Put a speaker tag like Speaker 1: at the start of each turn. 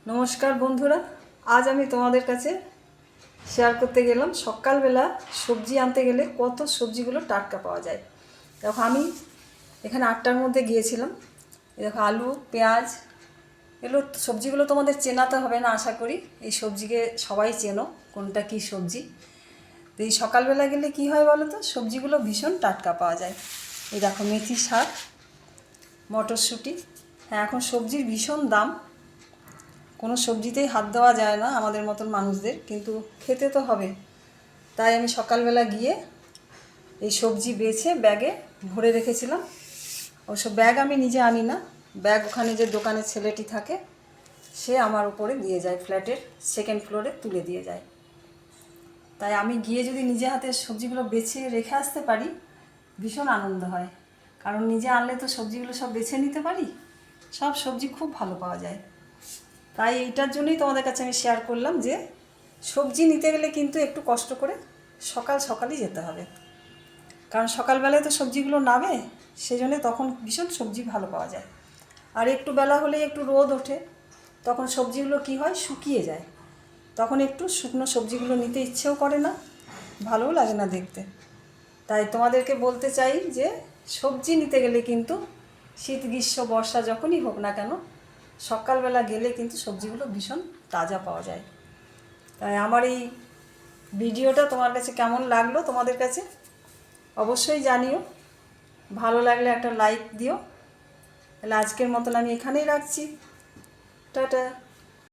Speaker 1: নমস্কার বন্ধুরা, আজ আমি তোমাদের কাছে শেয়ার করতে গেলাম সকালবেলা সবজি আনতে গেলে কত সবজিগুলো টাটকা পাওয়া যায়। দেখো আমি এখানে 8টার মধ্যে গিয়েছিলাম। দেখো আলু, পেঁয়াজ, এগুলো সবজিগুলো তোমাদের চেনাতে হবে না আশা করি। এই সবজিকে সবাই চেনো কোনটা কী সবজি। তো এই সকালবেলা গেলে কি হয় বলো তো, সবজিগুলো ভীষণ টাটকা পাওয়া যায়। এই দেখো মেথি শাক, মটরশুঁটি। হ্যাঁ, এখন সবজির ভীষণ দাম, কোনো সবজিতেই হাত দেওয়া যায় না আমাদের মতন মানুষদের, কিন্তু খেতে তো হবে। তাই আমি সকালবেলা গিয়ে এই সবজি বেছে ব্যাগে ভরে রেখেছিলাম। অবশ্য ব্যাগ আমি নিজে আনি না, ব্যাগ ওখানে যে দোকানের ছেলেটি থাকে সে আমার উপরে দিয়ে যায়, ফ্ল্যাটের সেকেন্ড ফ্লোরে তুলে দিয়ে যায়। তাই আমি গিয়ে যদি নিজে হাতে সবজিগুলো বেছে রেখে আসতে পারি ভীষণ আনন্দ হয়, কারণ নিজে আনলে তো সবজিগুলো সব বেছে নিতে পারি, সব সবজি খুব ভালো পাওয়া যায়। তাই এইটার জন্যই তোমাদের কাছে আমি শেয়ার করলাম যে সবজি নিতে গেলে কিন্তু একটু কষ্ট করে সকালই যেতে হবে, কারণ সকালবেলায় তো সবজিগুলো নামে, সেজন্য তখন ভীষণ সবজি ভালো পাওয়া যায়। আর একটু বেলা হলেই একটু রোদ ওঠে, তখন সবজিগুলো কি হয়, শুকিয়ে যায়। তখন একটু শুকনো সবজিগুলো নিতে ইচ্ছেও করে না, ভালোও লাগে না দেখতে। তাই তোমাদেরকে বলতে চাই যে সবজি নিতে গেলে কিন্তু শীত, গ্রীষ্ম, বর্ষা যখনই হোক না কেন সকালবেলা গেলে কিন্তু সবজিগুলো ভীষণ তাজা পাওয়া যায়। তাই আমার এই ভিডিওটা তোমার কাছে কেমন লাগলো তোমাদের কাছে অবশ্যই জানিও। ভালো লাগলে একটা লাইক দিও। তাহলে আজকের মতন আমি এখানেই রাখছি। টাটা।